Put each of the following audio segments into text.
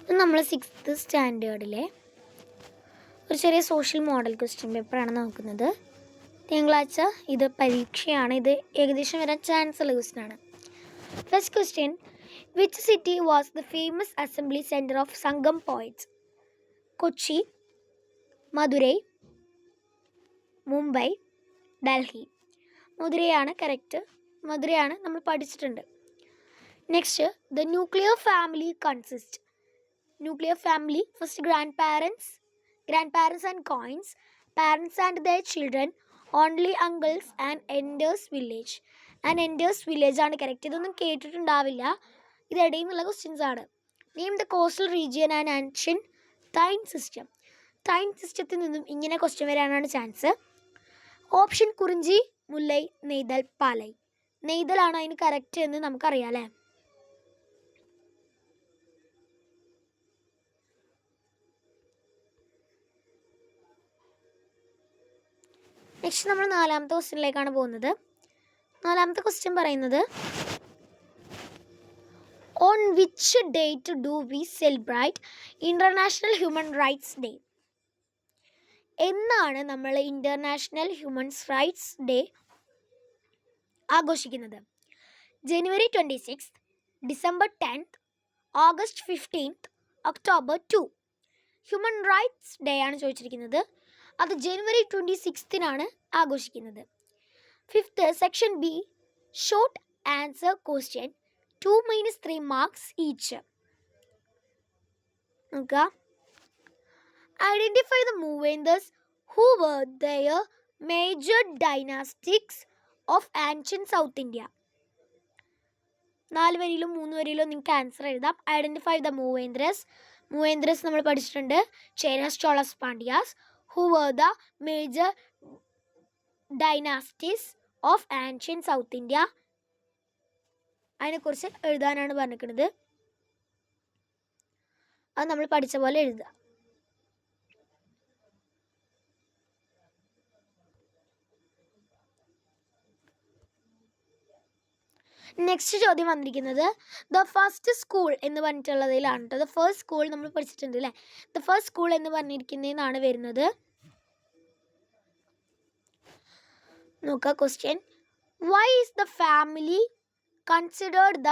ഇത് നമ്മൾ 6th സ്റ്റാൻഡേർഡിലെ ഒരു ചെറിയ സോഷ്യൽ മോഡൽ ക്വസ്റ്റ്യൻ പേപ്പറാണ് നോക്കുന്നത്. തിങ്കളാഴ്ച ഇത് പരീക്ഷയാണ്. ഇത് ഏകദേശം വരാൻ ചാൻസ് ഉള്ള ക്വസ്റ്റ്യനാണ്. First question, which city was the famous assembly centre of Sangam poets? Kochi, Madurai, Mumbai, Delhi. മധുരയാണ് കറക്റ്റ്. മധുരയാണ് നമ്മൾ പഠിച്ചിട്ടുണ്ട്. Next, the nuclear family consist. Nuclear family first grandparents and coins, parents and their children, only uncles and elders village. And elders village ആണ് correct. ഇതൊന്നും കേട്ടിട്ടുണ്ടാവില്ല, ഇത് ഇടയിൽ നിന്നുള്ള ക്വസ്റ്റ്യൻസ് ആണ്. Name the coastal region and ancient time system. Time സിസ്റ്റത്തിൽ നിന്നും ഇങ്ങനെ ക്വസ്റ്റ്യൻ വരാനാണ് ചാൻസ്. ഓപ്ഷൻ കുറിഞ്ചി, മുല്ലൈ, നെയ്തൽ, പാലൈ. നെയ്തലാണ് അതിന് കറക്റ്റ് എന്ന് നമുക്കറിയാം അല്ലേ. നെക്സ്റ്റ് നമ്മൾ നാലാമത്തെ ക്വസ്റ്റ്യനിലേക്കാണ് പോകുന്നത്. നാലാമത്തെ ക്വസ്റ്റ്യൻ പറയുന്നത്, on which date do we celebrate international human rights day? എന്നാണ് നമ്മൾ ഇൻ്റർനാഷണൽ ഹ്യൂമൻ റൈറ്റ്സ് ഡേ ആഘോഷിക്കുന്നത്? ജനുവരി 26, December 10, August 15, October 2. Human rights day ആണ് ചോദിച്ചിരിക്കുന്നത്. അത് ജനുവരി 26 ആഘോഷിക്കുന്നത്. Fifth, section B, short answer question, 2 - 3 marks each. നോക്കുക, identify the Moovendars who were their major dynastics of ancient south India. 4 വരിയിലും 3 വരിയിലും നിങ്ങൾക്ക് ആൻസർ എഴുതാം. Identify the മൂവേന്തേഴ്സ്. മൂവേന്തേഴ്സ് നമ്മൾ പഠിച്ചിട്ടുണ്ട്. Cheras, ചോളസ്, Pandyas. Who were the major dynasties of ancient South India? അതിനെക്കുറിച്ച് എഴുതാനാണ് പറഞ്ഞിരിക്കുന്നത്. അത് നമ്മൾ പഠിച്ച പോലെ എഴുതുക. നെക്സ്റ്റ് ചോദ്യം വന്നിരിക്കുന്നത് ദ ഫസ്റ്റ് സ്കൂൾ എന്ന് പറഞ്ഞിട്ടുള്ളതിലാണ് കേട്ടോ. ദ ഫസ്റ്റ് സ്കൂൾ നമ്മൾ പഠിച്ചിട്ടുണ്ട് അല്ലേ. ദ ഫസ്റ്റ് സ്കൂൾ എന്ന് പറഞ്ഞിരിക്കുന്നതിനാണ് വരുന്നത്. നോക്കുക question, why is the family considered the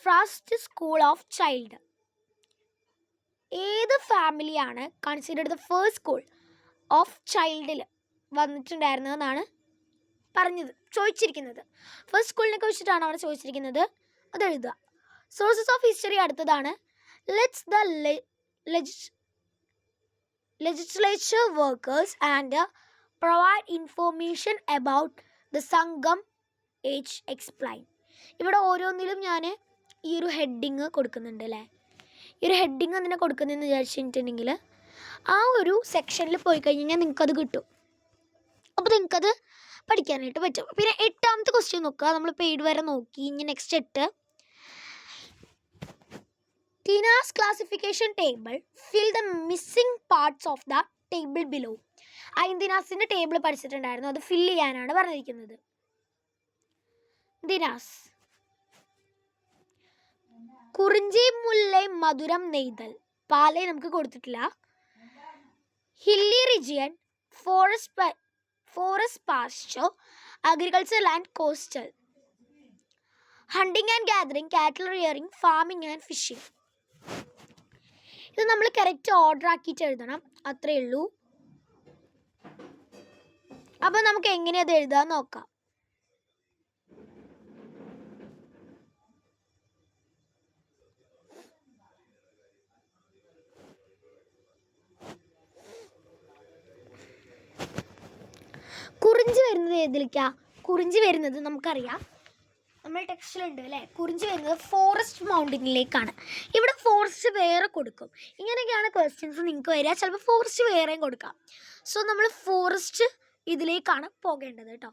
first school of child? ഏത് ഫാമിലിയാണ് considered the first school of ചൈൽഡിൽ വന്നിട്ടുണ്ടായിരുന്നതെന്നാണ് ചോദിച്ചിരിക്കുന്നത്. ഫസ്റ്റ് സ്കൂളിനെ കുറിച്ചിട്ടാണ് അവിടെ ചോദിച്ചിരിക്കുന്നത്. അത് എഴുതുക. സോഴ്സസ് ഓഫ് ഹിസ്റ്ററി അടുത്തതാണ്. Lets the legislature workers and provide information about the Sangam age explain. ഇവിടെ ഓരോന്നിലും ഞാൻ ഈ ഒരു ഹെഡിങ് കൊടുക്കുന്നുണ്ട് അല്ലേ. ഈ ഒരു ഹെഡിങ് എന്തിനാണ് കൊടുക്കുന്നതെന്ന് വിചാരിച്ചിട്ടുണ്ടെങ്കിൽ ആ ഒരു സെക്ഷനിൽ പോയി കഴിഞ്ഞാൽ നിങ്ങൾക്കത് കിട്ടും. അപ്പോൾ നിങ്ങൾക്കത് പഠിക്കാനായിട്ട് പറ്റും. പിന്നെ 8ാമത്തെ ക്വസ്റ്റ്യൻ നോക്കുക. നമ്മൾ പെയ്ഡ് വരെ നോക്കി. ഇനി next 8, Tinais classification table, fill the missing parts of the table below. ദിനാസിൻ്റെ ടേബിൾ പഠിച്ചിട്ടുണ്ടായിരുന്നു, അത് ഫില്ല് ചെയ്യാനാണ് പറഞ്ഞിരിക്കുന്നത്. ദിനാസ്, കുറിഞ്ചി, മുല്ലൈ, മധുരം, നെയ്തൽ, പാലൈ നമുക്ക് കൊടുത്തിട്ടില്ല. Hilly region, forest Pasteur, agriculture land, coastal. Hunting and gathering, cattle rearing, farming and fishing. ഇത് നമ്മൾ കറക്റ്റ് ഓർഡർ ആക്കിയിട്ട് എഴുതണം, അത്രയേ ഉള്ളൂ. അപ്പോൾ നമുക്ക് എങ്ങനെയത് എഴുതാൻ നോക്കാം. കുറിഞ്ചി വരുന്നത് ഏതിലേക്കാ? കുറിഞ്ചി വരുന്നത് നമുക്കറിയാം, നമ്മൾ ടെക്സ്റ്റിലുണ്ട് അല്ലേ. കുറിഞ്ചി വരുന്നത് ഫോറസ്റ്റ് മൗണ്ടനിലേക്കാണ്. ഇവിടെ ഫോറസ്റ്റ് വേറെ കൊടുക്കും. ഇങ്ങനെയൊക്കെയാണ് ക്വസ്റ്റ്യൻസ് നിങ്ങൾക്ക് വരിക. ചിലപ്പോൾ ഫോറസ്റ്റ് വേറെയും കൊടുക്കാം. സോ നമ്മൾ ഫോറസ്റ്റ് ഇതിലേക്കാണ് പോകേണ്ടത് കേട്ടോ.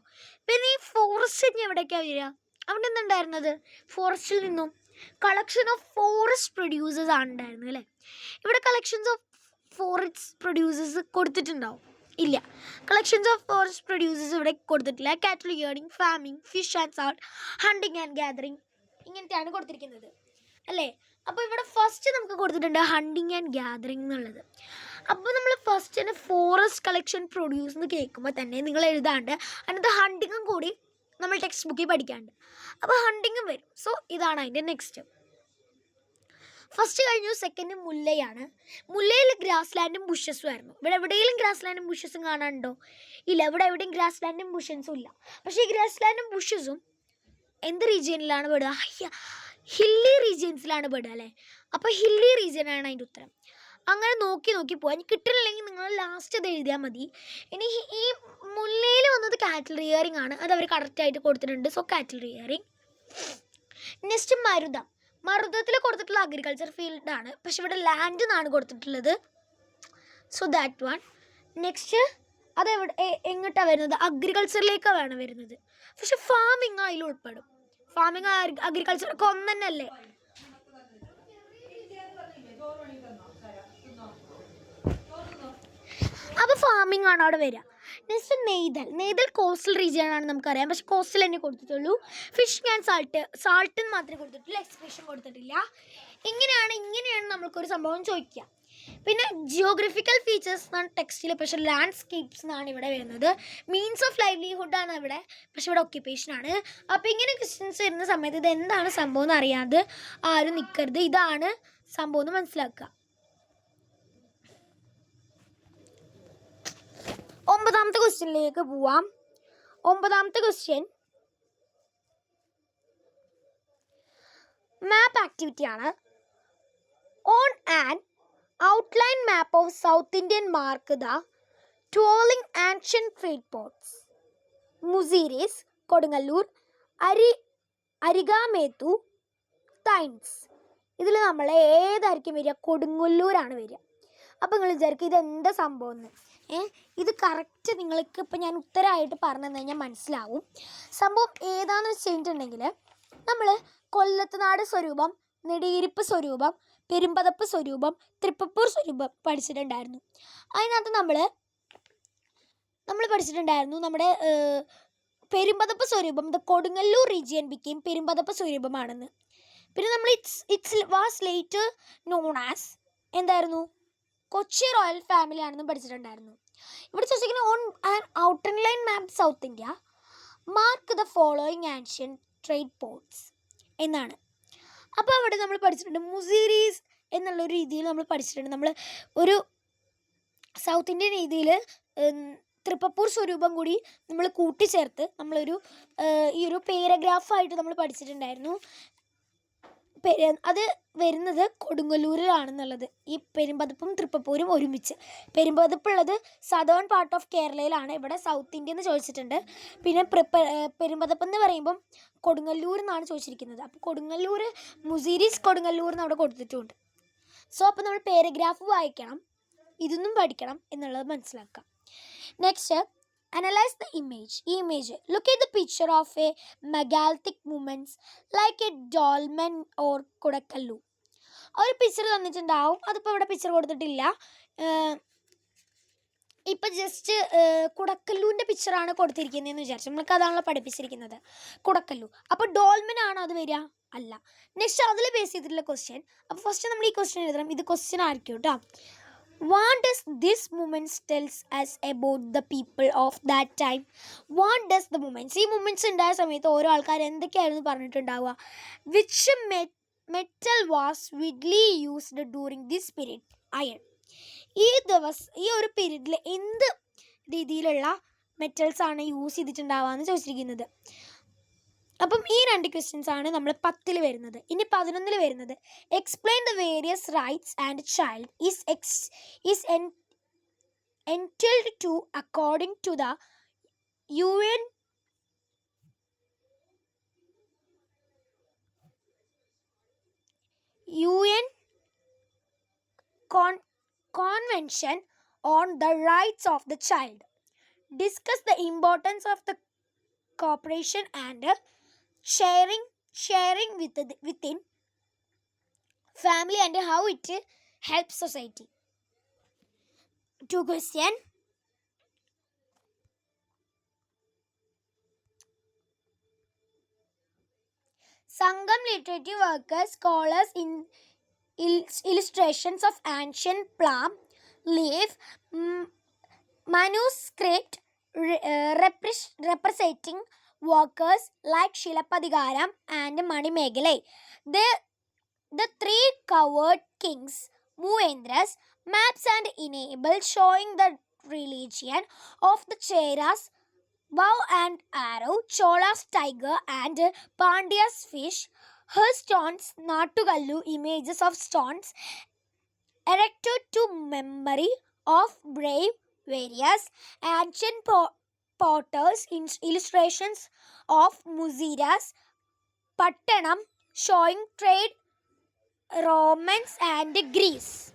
പിന്നെ ഈ ഫോറസ്റ്റ് ഇനി എവിടേക്കാണ് വരിക? അവിടെ നിന്നുണ്ടായിരുന്നത് ഫോറസ്റ്റിൽ നിന്നും കളക്ഷൻ ഓഫ് ഫോറസ്റ്റ് പ്രൊഡ്യൂസേഴ്സ് ആണ് ഉണ്ടായിരുന്നത് അല്ലേ. ഇവിടെ കളക്ഷൻസ് ഓഫ് ഫോറസ്റ്റ് പ്രൊഡ്യൂസേഴ്സ് കൊടുത്തിട്ടുണ്ടാവും? ഇല്ല, കളക്ഷൻസ് ഓഫ് ഫോറസ്റ്റ് പ്രൊഡ്യൂസേഴ്സ് ഇവിടെ കൊടുത്തിട്ടില്ല. Cattle rearing, farming, fish and salt, hunting and gathering, ഇങ്ങനത്തെയാണ് കൊടുത്തിരിക്കുന്നത് അല്ലേ. അപ്പോൾ ഇവിടെ ഫസ്റ്റ് നമുക്ക് കൊടുത്തിട്ടുണ്ട് ഹണ്ടിങ് ആൻഡ് ഗ്യാദറിങ് എന്നുള്ളത്. അപ്പോൾ നമ്മൾ ഫസ്റ്റ് തന്നെ ഫോറസ്റ്റ് കളക്ഷൻ പ്രൊഡ്യൂസ് എന്ന് കേൾക്കുമ്പോൾ തന്നെ നിങ്ങൾ എഴുതാണ്ട് അതിനകത്ത് ഹണ്ടിങ്ങും കൂടി നമ്മൾ ടെക്സ്റ്റ് ബുക്കിൽ പഠിക്കാണ്ട്. അപ്പോൾ ഹണ്ടിങ്ങും വരും. സോ ഇതാണ് അതിൻ്റെ നെക്സ്റ്റ്. ഫസ്റ്റ് കഴിഞ്ഞു. സെക്കൻഡ് മുല്ലയാണ്. മുല്ലയിൽ ഗ്രാസ് ലാൻഡും ബുഷസും ആയിരുന്നു. ഇവിടെ എവിടെയെങ്കിലും ഗ്രാസ് ലാൻഡും ബുഷസും കാണാനുണ്ടോ? ഇല്ല, ഇവിടെ എവിടെയും ഗ്രാസ് ലാൻഡും ബുഷസും ഇല്ല. പക്ഷേ ഈ ഗ്രാസ് ലാൻഡും ബുഷസും എന്ത് റീജിയനിലാണ് പെടുക? ഹില്ലി റീജിയൻസിലാണ് പെടുക അല്ലേ? അപ്പോൾ ഹില്ലി റീജിയനാണ് അതിൻ്റെ ഉത്തരം. അങ്ങനെ നോക്കി നോക്കി പോകാൻ കിട്ടില്ലെങ്കിൽ നിങ്ങൾ ലാസ്റ്റ് അത് എഴുതിയാൽ മതി. ഇനി ഈ മുല്ലയിൽ വന്നത് കാറ്റൽ റിയറിങ് ആണ്. അത് അവർ കറക്റ്റായിട്ട് കൊടുത്തിട്ടുണ്ട്. So cattle rearing. നെക്സ്റ്റ് മരുതം. മരുതത്തിൽ കൊടുത്തിട്ടുള്ള അഗ്രികൾച്ചർ ഫീൽഡാണ്, പക്ഷെ ഇവിടെ ലാൻഡ് എന്നാണ് കൊടുത്തിട്ടുള്ളത്. So that one. നെക്സ്റ്റ് അതെവിടെ എങ്ങോട്ടാണ് വരുന്നത്? അഗ്രികൾച്ചറിലേക്കാണ് വരുന്നത്. പക്ഷെ ഫാമിങ് അതിൽ ഉൾപ്പെടും. ഫാമിങ് അഗ്രികൾച്ചറൊക്കെ ഒന്ന് തന്നെയല്ലേ? അപ്പോൾ ഫാമിംഗ് ആണ് അവിടെ വരിക. നെക്സ്റ്റ് നെയ്തൽ. നെയ്തൽ കോസ്റ്റൽ റീജിയൻ ആണ് നമുക്കറിയാം, പക്ഷെ കോസ്റ്റൽ തന്നെ കൊടുത്തിട്ടുള്ളൂ. ഫിഷിംഗ് ആൻഡ് സാൾട്ട് മാത്രമേ കൊടുത്തിട്ടുള്ളൂ, എക്സ്പ്രഷൻ കൊടുത്തിട്ടില്ല. ഇങ്ങനെയാണ് നമ്മൾക്കൊരു സംഭവം ചോദിക്കുക. പിന്നെ ജിയോഗ്രഫിക്കൽ ഫീച്ചേഴ്സ് എന്നാണ് ടെക്സ്റ്റിൽ, പക്ഷെ ലാൻഡ്സ്കേപ്സ് എന്നാണ് ഇവിടെ വരുന്നത്. മീൻസ് ഓഫ് ലൈവ്ലിഹുഡ് ആണ് ഇവിടെ, പക്ഷെ ഇവിടെ ഒക്യുപ്പേഷൻ ആണ്. അപ്പോൾ ഇങ്ങനെ ക്വസ്റ്റ്യൻസ് വരുന്ന സമയത്ത് ഇത് എന്താണ് സംഭവം എന്ന് അറിയാതെ ആരും നിൽക്കരുത്. ഇതാണ് സംഭവം എന്ന് മനസ്സിലാക്കുക. 9ാമത്തെ ക്വസ്റ്റ്യനിലേക്ക് പോവാം. 9ാമത്തെ ക്വസ്റ്റ്യൻ മാപ്പ് ആക്ടിവിറ്റി ആണ്. On an outline map of south Indian mark the trolling ancient trade ports Muziris, Kodungallur, Arikamedu, Tyndis. ഇതിൽ നമ്മൾ ഏതായിരിക്കും വരിക? കൊടുങ്ങല്ലൂരാണ് വരിക. അപ്പോൾ നിങ്ങൾ വിചാരിക്കും ഇതെന്താ സംഭവം എന്ന്. ഇത് കറക്റ്റ് നിങ്ങൾക്ക് ഇപ്പം ഞാൻ ഉത്തരമായിട്ട് പറഞ്ഞു തന്നു കഴിഞ്ഞാൽ മനസ്സിലാവും. സംഭവം ഏതാണെന്ന് വെച്ച് കഴിഞ്ഞിട്ടുണ്ടെങ്കിൽ നമ്മൾ കൊല്ലത്തുനാട് സ്വരൂപം, നെടിയിരിപ്പ് സ്വരൂപം, പെരുമ്പതപ്പ് സ്വരൂപം, തൃപ്പപ്പൂർ സ്വരൂപം പഠിച്ചിട്ടുണ്ടായിരുന്നു. അതിനകത്ത് നമ്മൾ പഠിച്ചിട്ടുണ്ടായിരുന്നു നമ്മുടെ പെരുമ്പതപ്പ് സ്വരൂപം ദ കൊടുങ്ങല്ലൂർ റീജിയൻ ബിക്കെയിം പെരുമ്പതപ്പ് സ്വരൂപമാണെന്ന്. പിന്നെ നമ്മൾ it's was later known as എന്തായിരുന്നു? കൊച്ചി റോയൽ ഫാമിലി ആണെന്നും പഠിച്ചിട്ടുണ്ടായിരുന്നു. ഇവിടെ ചോദിച്ചിരിക്കുന്നത് on an outer line map south India mark the following ancient trade ports എന്നാണ്. അപ്പോൾ അവിടെ നമ്മൾ പഠിച്ചിട്ടുണ്ട് മുസീരീസ് എന്നുള്ളൊരു രീതിയിൽ നമ്മൾ പഠിച്ചിട്ടുണ്ട്. നമ്മൾ ഒരു സൗത്ത് ഇന്ത്യൻ രീതിയിൽ തൃപ്പപ്പൂർ സ്വരൂപം കൂടി നമ്മൾ കൂട്ടിച്ചേർത്ത് നമ്മളൊരു ഈ ഒരു പാരഗ്രാഫായിട്ട് നമ്മൾ പഠിച്ചിട്ടുണ്ടായിരുന്നു. അത് വരുന്നത് കൊടുങ്ങല്ലൂരിലാണെന്നുള്ളത്. ഈ പെരുമ്പതപ്പും തൃപ്പപ്പൂരും ഒരുമിച്ച്. പെരുമ്പതപ്പുള്ളത് സദേൺ പാർട്ട് ഓഫ് കേരളയിലാണ്, ഇവിടെ സൗത്ത് ഇന്ത്യ എന്ന് ചോദിച്ചിട്ടുണ്ട്. പിന്നെ പെരുമ്പതപ്പ് എന്ന് പറയുമ്പം കൊടുങ്ങല്ലൂർ എന്നാണ് ചോദിച്ചിരിക്കുന്നത്. അപ്പോൾ കൊടുങ്ങല്ലൂർ മുസീരീസ് കൊടുങ്ങല്ലൂർ എന്ന് അവിടെ കൊടുത്തിട്ടുണ്ട്. സോ അപ്പോൾ നമ്മൾ പാരഗ്രാഫ് വായിക്കണം, ഇതൊന്നും പഠിക്കണം എന്നുള്ളത് മനസ്സിലാക്കാം. Next analyze the image. Look at the picture of a megalithic movements like a dolmen or കുടക്കല്ലു. ഒരു പിക്ചർ തന്നിട്ടുണ്ടാവും, അതിപ്പോൾ ഇവിടെ പിക്ചർ കൊടുത്തിട്ടില്ല. ഇപ്പം ജസ്റ്റ് കുടക്കല്ലൂവിൻ്റെ പിക്ചറാണ് കൊടുത്തിരിക്കുന്നതെന്ന് വിചാരിച്ചു. നമ്മൾക്ക് അതാണല്ലോ പഠിപ്പിച്ചിരിക്കുന്നത്, കുടക്കല്ലു. അപ്പോൾ ഡോൾമെൻ ആണോ അത് വരിക? അല്ല. നെക്സ്റ്റ് അതിൽ ബേസ് ചെയ്തിട്ടുള്ള ക്വസ്റ്റ്യൻ. അപ്പോൾ ഫസ്റ്റ് നമ്മൾ ഈ ക്വസ്റ്റ്യൻ എഴുതണം. ഇത് ക്വസ്റ്റ്യൻ ആയിരിക്കും കേട്ടോ. What does this movement tells us about the people of that time? What does the movements? ഈ മൂമെൻറ്റ്സ് ഉണ്ടായ സമയത്ത് ഓരോ ആൾക്കാർ എന്തൊക്കെയായിരുന്നു പറഞ്ഞിട്ടുണ്ടാവുക? Which metal was widely used during this period? Iron. ഈ ഒരു പീരീഡിൽ എന്ത് രീതിയിലുള്ള മെറ്റൽസ് ആണ് യൂസ് ചെയ്തിട്ടുണ്ടാവുക എന്ന് ചോദിച്ചിരിക്കുന്നത്. അപ്പം ഈ 2 ക്വസ്റ്റ്യൻസ് ആണ് നമ്മൾ 10ൽ വരുന്നത്. ഇനി 11ൽ വരുന്നത് explain the various rights and child is entitled to according to the UN Convention on the Rights of the Child. Discuss the importance of the cooperation and sharing within family and how it helps society. 2 question. Sangam literature workers, scholars illustrations of ancient palm leaf manuscript representing workers like Shilapadigaram and Manimegalai. The three covered kings, Muendras, maps and enable showing the religion of the Cheras, bow and arrow, Chola's tiger and Pandya's fish, her stones, Nattugallu images of stones erected to memory of brave warriors, ancient potters, illustrations of Muziras, Pattanam showing trade, Romance and Greece.